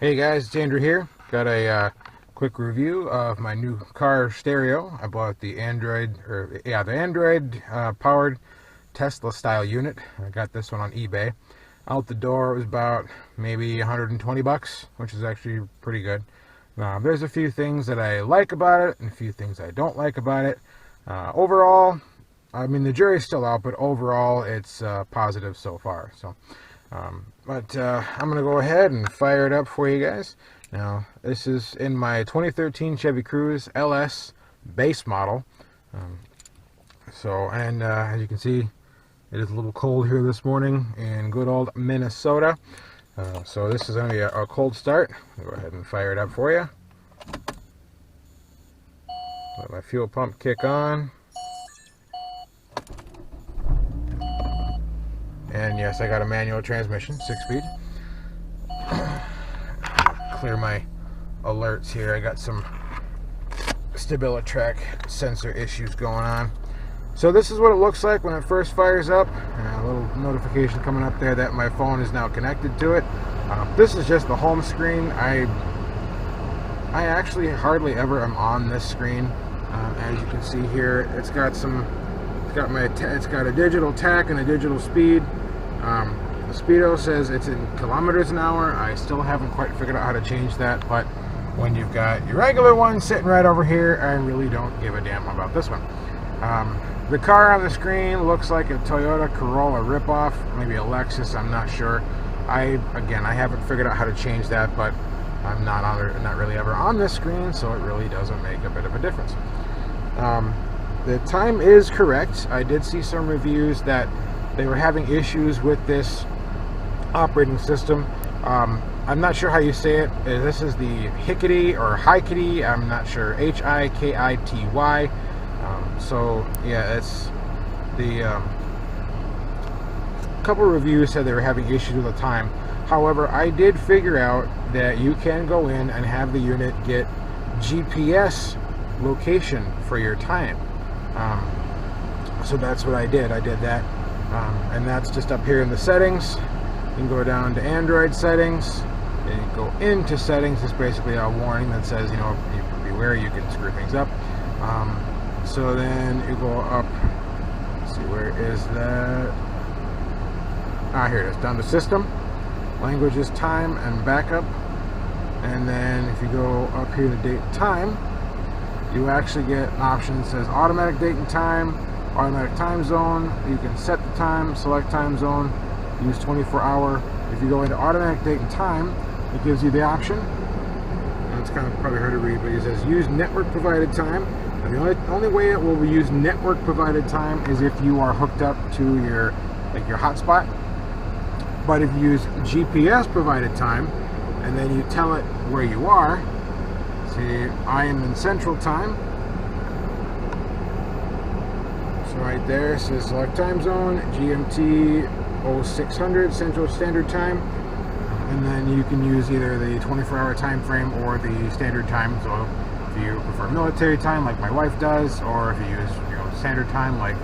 Hey guys, it's Andrew here. Got a quick review of my new car stereo. I bought the Android powered Tesla style unit. I got this one on eBay. Out the door it was about maybe 120 bucks, which is actually pretty good. There's a few things that I like about it and a few things I don't like about it. Overall, I mean, the jury's still out, but overall it's positive so far. So I'm gonna go ahead and fire it up for you guys. Now this is in my 2013 Chevy Cruze LS base model. As you can see, it is a little cold here this morning in good old Minnesota. So this is gonna be a cold start. I'll go ahead and fire it up for you. Let my fuel pump kick on. And yes, I got a manual transmission, 6-speed. Clear my alerts here. I got some StabiliTrak sensor issues going on. So this is what it looks like when it first fires up. A little notification coming up there that my phone is now connected to it. This is just the home screen. I actually hardly ever am on this screen. As you can see here, it's got a digital tach and a digital speed. The speedo says it's in kilometers an hour. I still haven't quite figured out how to change that, but when you've got your regular one sitting right over here, I really don't give a damn about this one. The car on the screen looks like a Toyota Corolla ripoff, maybe a Lexus, I'm not sure. I haven't figured out how to change that, but I'm not really ever on this screen, so it really doesn't make a bit of a difference. The time is correct. I did see some reviews that they were having issues with this operating system. I'm not sure how you say it. This is the Hikity or Hikity. I'm not sure. Hikity. So yeah, it's the couple of reviews said they were having issues with the time. However, I did figure out that you can go in and have the unit get GPS location for your time. So that's what I did. I did that. And that's just up here in the settings. You can go down to Android settings and you go into settings. It's basically a warning that says, you know, beware, you can screw things up. So then you go up, let's see, where is that? Here it is, down to system, languages, time, and backup. And then if you go up here to date and time, you actually get an option that says automatic date and time, automatic time zone. You can set the time, select time zone, use 24-hour. If you go into automatic date and time, it gives you the option. And it's kind of probably hard to read, but it says use network provided time. And the only way it will use network provided time is if you are hooked up to your hotspot. But if you use GPS provided time and then you tell it where you are, see, I am in Central Time. So right there it says select time zone, GMT 0600 Central Standard Time, and then you can use either the 24-hour time frame or the standard time. So if you prefer military time like my wife does, or if you use standard time like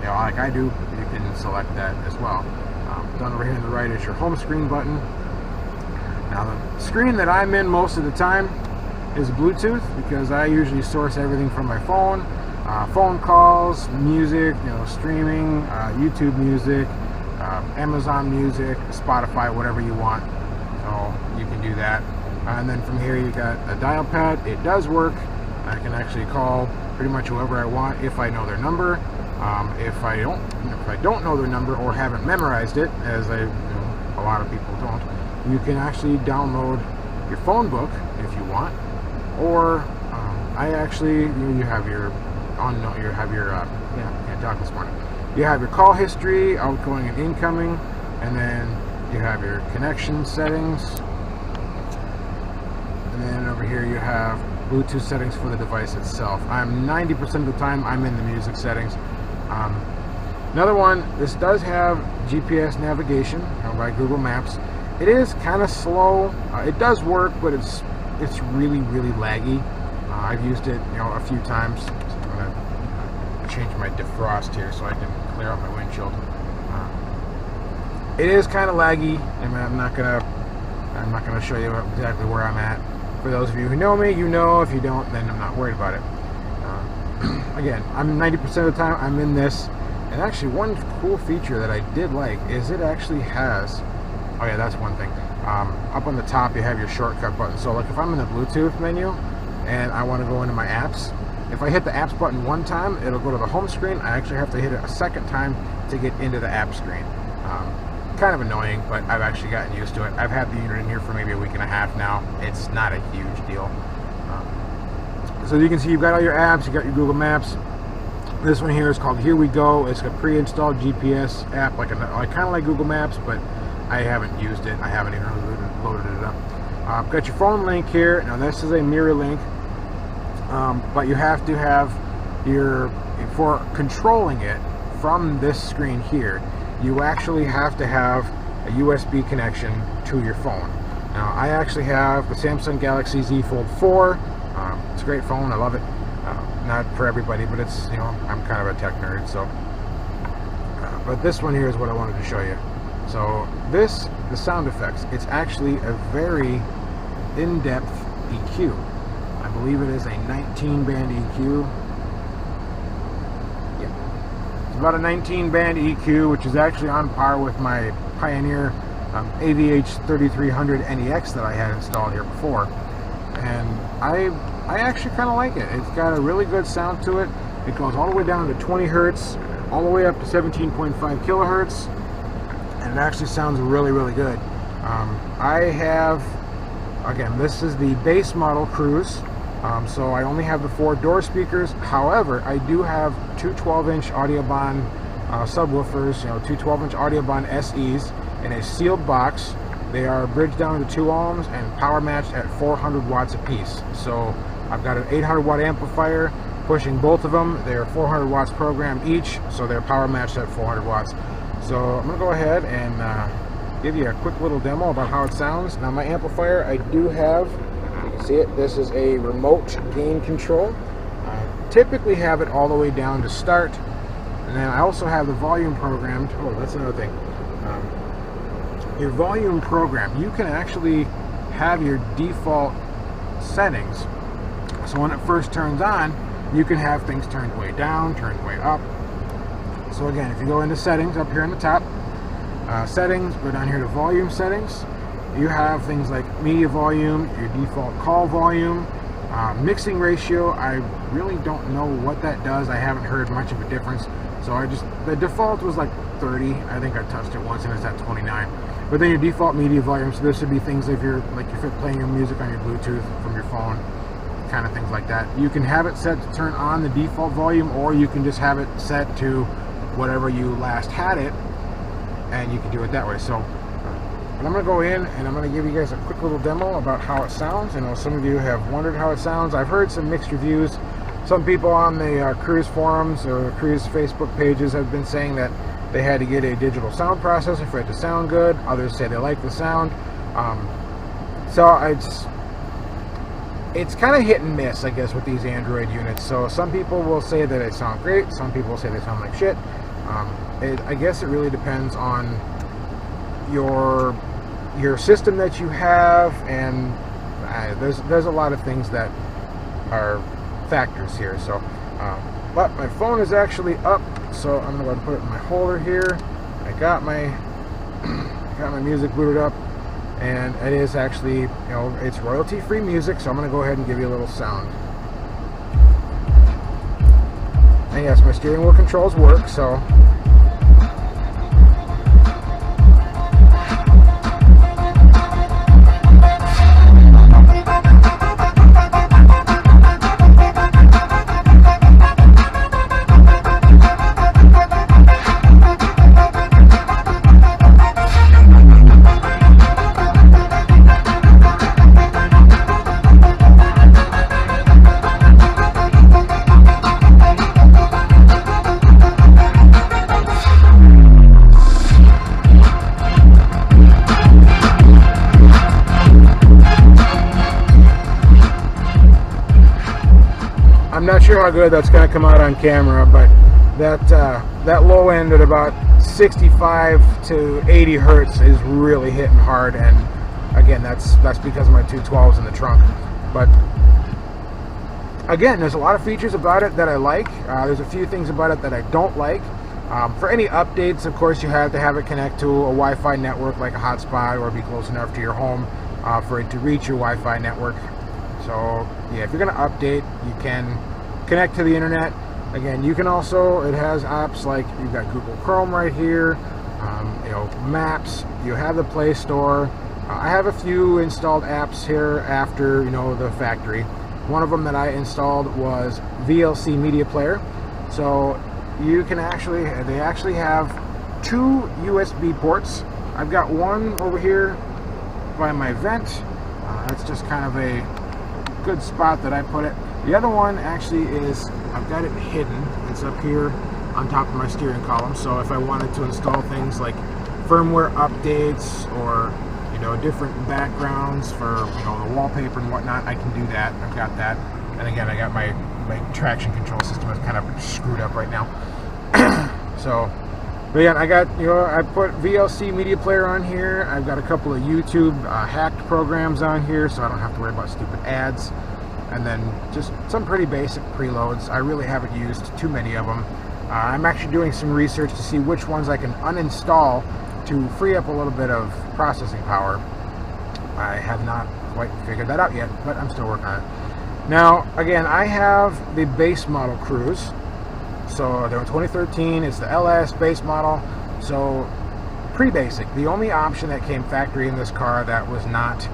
like I do, you can select that as well. Down over here on the right is your home screen button. Now the screen that I'm in most of the time is Bluetooth, because I usually source everything from my phone. Phone calls, music, streaming, YouTube music, Amazon Music, Spotify, whatever you want. So you can do that. And then from here you got a dial pad. It does work. I can actually call pretty much whoever I want if I know their number. If I don't know their number or haven't memorized it, as a lot of people don't, you can actually download your phone book if you want. Or you have your can't talk this morning. You have your call history, outgoing and incoming, and then you have your connection settings, and then over here you have Bluetooth settings for the device itself. 90% of the time I'm in the music settings. Another one, this does have GPS navigation by Google Maps. It is kind of slow. It does work, but it's really laggy. I've used it a few times. So I'm gonna change my defrost here so I can clear out my windshield. It is kind of laggy. I'm not gonna I'm not going to show you exactly where I'm at. For those of you who know me, you know. If you don't, then I'm not worried about it. Again, I'm 90% of the time I'm in this. And actually, one cool feature that I did like is it actually has, oh yeah, that's one thing. Up on the top, you have your shortcut button. So like if I'm in the Bluetooth menu and I want to go into my apps, if I hit the apps button one time, it'll go to the home screen. I actually have to hit it a second time to get into the app screen. Kind of annoying, but I've actually gotten used to it. I've had the unit in here for maybe a week and a half now. It's not a huge deal. So you can see you've got all your apps, you got your Google Maps. This one here is called Here We Go. It's a pre-installed GPS app, kind of like Google Maps, but I haven't used it. I haven't even loaded it up. Got your phone link here. Now this is a mirror link, but you have to have for controlling it from this screen here, you actually have to have a USB connection to your phone. Now I actually have the Samsung Galaxy Z Fold 4. It's a great phone. I love it. Not for everybody, but it's, I'm kind of a tech nerd, so. But this one here is what I wanted to show you. So the sound effects, it's actually a very in-depth EQ. I believe it is a 19-band EQ. Yeah. It's about a 19-band EQ, which is actually on par with my Pioneer AVH3300NEX that I had installed here before. And I actually kind of like it. It's got a really good sound to it. It goes all the way down to 20 hertz, all the way up to 17.5 kilohertz, and it actually sounds really, really good. I have, again, this is the base model Cruze, so I only have the 4 door speakers. However, I do have two 12-inch Audiobahn subwoofers, two 12-inch Audiobahn SEs in a sealed box. They are bridged down to 2 ohms and power matched at 400 watts apiece. So I've got an 800 watt amplifier pushing both of them. They're 400 watts programmed each, so they're power matched at 400 watts. So I'm going to go ahead and give you a quick little demo about how it sounds. Now my amplifier, I do have, you can see it, this is a remote gain control. I typically have it all the way down to start, and then I also have the volume programmed. Oh, that's another thing. Your volume program, you can actually have your default settings. So when it first turns on, you can have things turned way down, turned way up. So again, if you go into settings up here on the top, settings, go down here to volume settings, you have things like media volume, your default call volume, mixing ratio. I really don't know what that does. I haven't heard much of a difference. So the default was like 30. I think I touched it once and it's at 29. But then your default media volume, so this would be things if you're playing your music on your Bluetooth from your phone, kind of things like that. You can have it set to turn on the default volume, or you can just have it set to whatever you last had it, and you can do it that way. So but I'm going to go in and I'm going to give you guys a quick little demo about how it sounds. I know some of you have wondered how it sounds. I've heard some mixed reviews. Some people on the Cruze forums or Cruze Facebook pages have been saying that they had to get a digital sound processor for it to sound good. Others say they like the sound. So it's kind of hit and miss, I guess, with these Android units. So some people will say that it sounds great. Some people will say they sound like shit. I guess it really depends on your system that you have, and there's a lot of things that are factors here. So but my phone is actually up, so I'm going to put it in my holder here. I got my music booted up, and it is actually, it's royalty-free music, so I'm going to go ahead and give you a little sound. And yes, my steering wheel controls work, so I'm not sure how good that's going to come out on camera, but that low end at about 65 to 80 hertz is really hitting hard, and Again, that's because of my 212s in the trunk. But again, there's a lot of features about it that I like. There's a few things about it that I don't like. For any updates, of course, you have to have it connect to a Wi-Fi network like a hotspot, or be close enough to your home for it to reach your Wi-Fi network. So yeah, if you're going to update, you can connect to the internet. Again, you can also, it has apps like, you've got Google Chrome right here, you know, Maps, you have the Play Store. I have a few installed apps here after, you know, the factory. One of them that I installed was VLC Media Player. So you can actually, they actually have 2 USB ports. I've got one over here by my vent. That's just kind of a good spot that I put it. The other one actually is, I've got it hidden. It's up here on top of my steering column. So if I wanted to install things like firmware updates, or you know, different backgrounds for, you know, the wallpaper and whatnot, I can do that. I've got that. And again, I got my traction control system is kind of screwed up right now. So, but yeah, I got, you know, I put VLC Media Player on here. I've got a couple of YouTube hacked programs on here, so I don't have to worry about stupid ads. And then just some pretty basic preloads. I really haven't used too many of them. I'm actually doing some research to see which ones I can uninstall to free up a little bit of processing power. I have not quite figured that out yet, but I'm still working on it. Now, again, I have the base model Cruze. So they're in 2013. It's the LS base model. So pretty basic. The only option that came factory in this car that was not,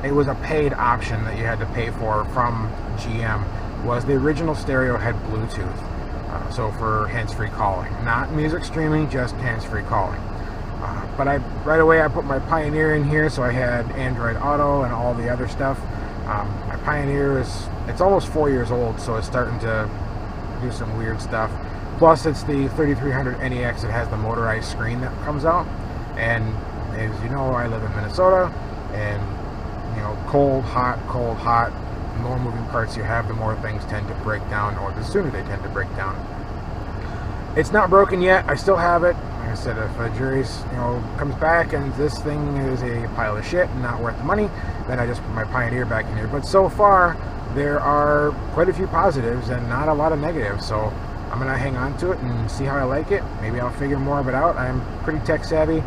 it was a paid option that you had to pay for from GM, was the original stereo had Bluetooth. So for hands-free calling, not music streaming, just hands-free calling. But right away I put my Pioneer in here, so I had Android Auto and all the other stuff. My Pioneer it's almost 4 years old, so it's starting to do some weird stuff. Plus it's the 3300NEX. It has the motorized screen that comes out, and as you know, I live in Minnesota, and you know, cold, hot. The more moving parts you have, the more things tend to break down, or the sooner they tend to break down. It's not broken yet. I still have it. Like I said, if a jury's, you know, comes back and this thing is a pile of shit and not worth the money, then I just put my Pioneer back in here. But so far, there are quite a few positives and not a lot of negatives. So I'm gonna hang on to it and see how I like it. Maybe I'll figure more of it out. I'm pretty tech savvy.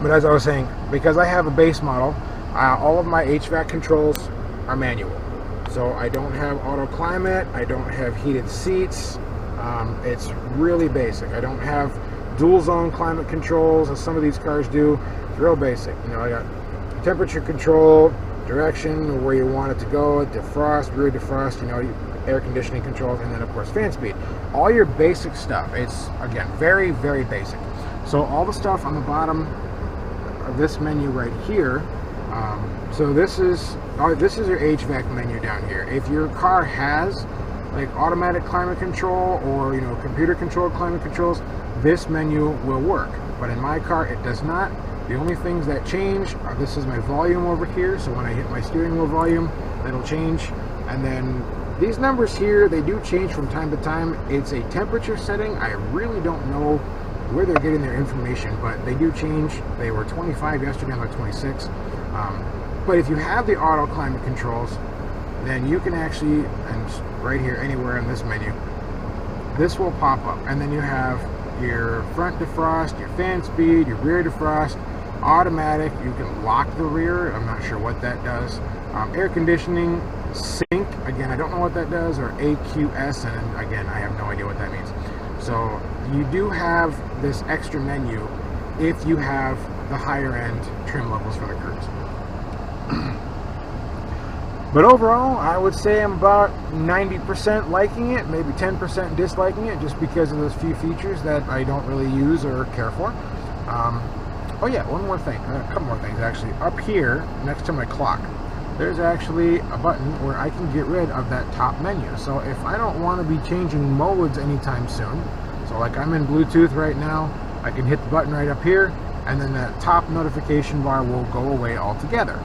But as I was saying, because I have a base model, all of my HVAC controls are manual. So I don't have auto climate, I don't have heated seats. It's really basic. I don't have dual zone climate controls as some of these cars do. It's real basic. You know, I got temperature control, direction, where you want it to go, defrost, rear defrost, you know, air conditioning controls, and then of course fan speed. All your basic stuff. It's, again, very, very basic. So all the stuff on the bottom of this menu right here, so this is your HVAC menu down here. If your car has like automatic climate control, or you know, computer controlled climate controls, this menu will work. But in my car, it does not. The only things that change are, this is my volume over here, so when I hit my steering wheel volume, that'll change. And then these numbers here, they do change from time to time. It's a temperature setting. I really don't know where they're getting their information, but they do change. They were 25 yesterday, I'm at 26. But if you have the auto climate controls, then you can actually, and right here, anywhere in this menu, this will pop up. And then you have your front defrost, your fan speed, your rear defrost, automatic. You can lock the rear. I'm not sure what that does. Air conditioning, sync. Again, I don't know what that does, or AQS, and again, I have no idea what that means. So you do have this extra menu if you have the higher end trim levels for the Cruze. But overall, I would say I'm about 90% liking it, maybe 10% disliking it, just because of those few features that I don't really use or care for. Oh yeah, one more thing, a couple more things actually. Up here, next to my clock, there's actually a button where I can get rid of that top menu. So if I don't want to be changing modes anytime soon, so like I'm in Bluetooth right now, I can hit the button right up here, and then that top notification bar will go away altogether.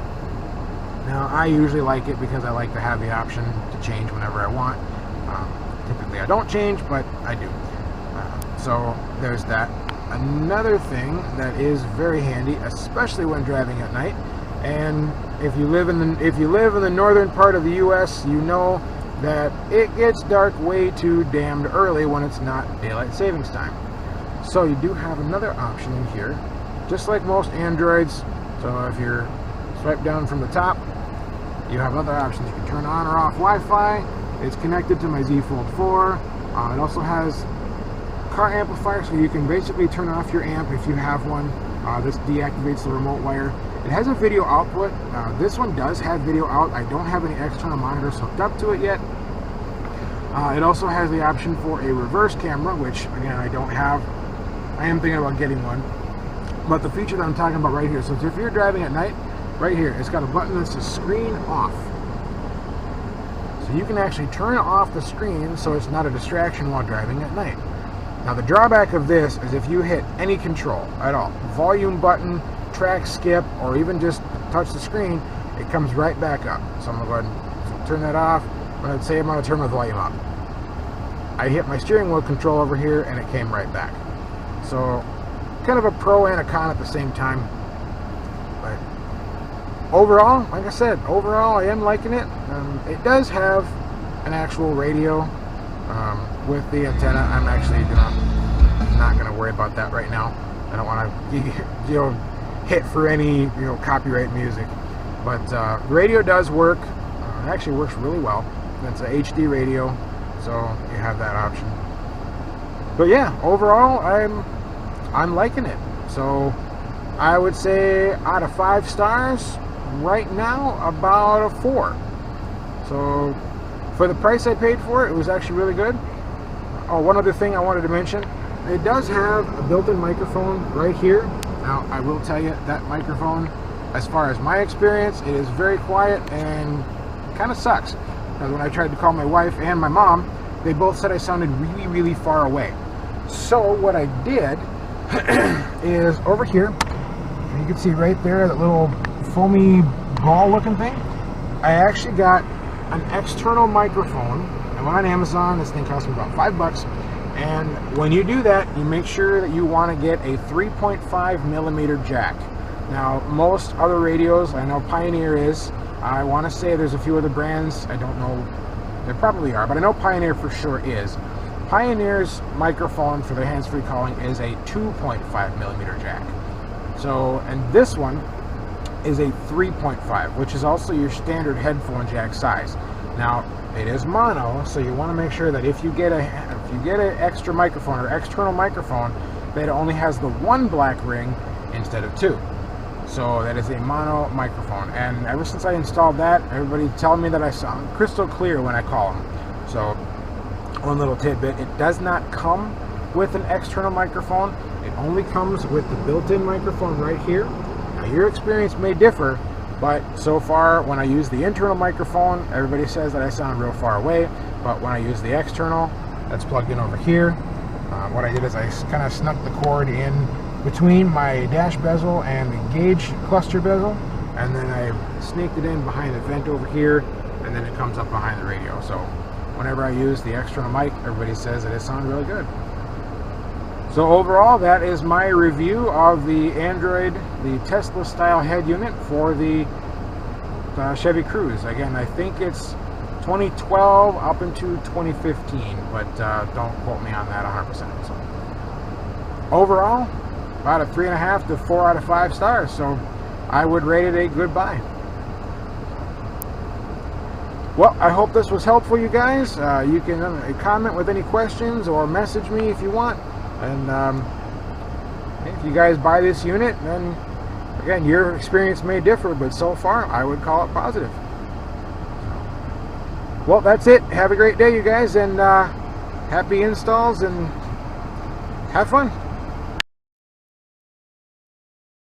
Now, I usually like it because I like to have the option to change whenever I want. Typically I don't change, but I do. So there's that. another thing that is very handy, especially when driving at night. And if you live in the northern part of the U.S., you know that it gets dark way too damned early when it's not daylight savings time. So you do have another option in here, just like most Androids. So if you're swipe down from the top, you have other options. You can turn on or off Wi-Fi. It's connected to my Z Fold 4. It also has car amplifier, so you can basically turn off your amp if you have one. This deactivates the remote wire. It has a video output. This one does have video out. I don't have any external monitors hooked up to it yet. It also has the option for a reverse camera, which again I don't have. I am thinking about getting one. But the feature that I'm talking about right here, so if you're driving at night, right here, it's got a button that says screen off. So you can actually turn off the screen so it's not a distraction while driving at night. Now the drawback of this is if you hit any control at all, volume button, track skip, or even just touch the screen, it comes right back up. So I'm going to go ahead and turn that off. I'm going to say I'm going to turn the volume up. I hit my steering wheel control over here and it came right back. So kind of a pro and a con at the same time. But overall, like I said, overall I am liking it. It does have an actual radio with the antenna. I'm actually not going to worry about that right now. I don't want to hit for any copyright music. But the radio does work. It actually works really well. It's a HD radio, so you have that option. But yeah, overall I'm liking it. So I would say out of 5 stars right now, about a 4. So for the price I paid for it, it was actually really good. Oh, one other thing I wanted to mention, it does have a built-in microphone right here. Now I will tell you that microphone, as far as my experience, it is very quiet and kind of sucks. Because when I tried to call my wife and my mom, they both said I sounded really, really far away. So what I did is over here, you can see right there that little foamy ball looking thing. I actually got an external microphone. I went on Amazon. This thing cost me about $5. And when you do that, you make sure that you want to get a 3.5 millimeter jack. Now most other radios, I know Pioneer is. I want to say there's a few other brands. I don't know. There probably are, but I know Pioneer for sure is. Pioneer's microphone for their hands-free calling is a 2.5 millimeter jack. So, and this one is a 3.5, which is also your standard headphone jack size. Now, it is mono, so you want to make sure that if you get an extra microphone or external microphone, that it only has the one black ring instead of 2. So that is a mono microphone. And ever since I installed that, everybody's telling me that I sound crystal clear when I call them. So, one little tidbit, it does not come with an external microphone. It only comes with the built-in microphone right here. Now your experience may differ, but so far when I use the internal microphone, everybody says that I sound real far away. But when I use the external, that's plugged in over here. What I did is I kind of snuck the cord in between my dash bezel and the gauge cluster bezel, and then I sneaked it in behind the vent over here, and then it comes up behind the radio. So whenever I use the external mic, everybody says that it sounds really good. So overall, that is my review of the Android, the Tesla style head unit for the Chevy Cruze. Again, I think it's 2012 up into 2015, but don't quote me on that 100%. So overall, about a 3.5 to 4 out of 5 stars. So I would rate it a good buy. Well, I hope this was helpful, you guys. You can comment with any questions or message me if you want. And if you guys buy this unit, then again, your experience may differ, but so far I would call it positive. Well, that's it. Have a great day, you guys, and happy installs, and have fun.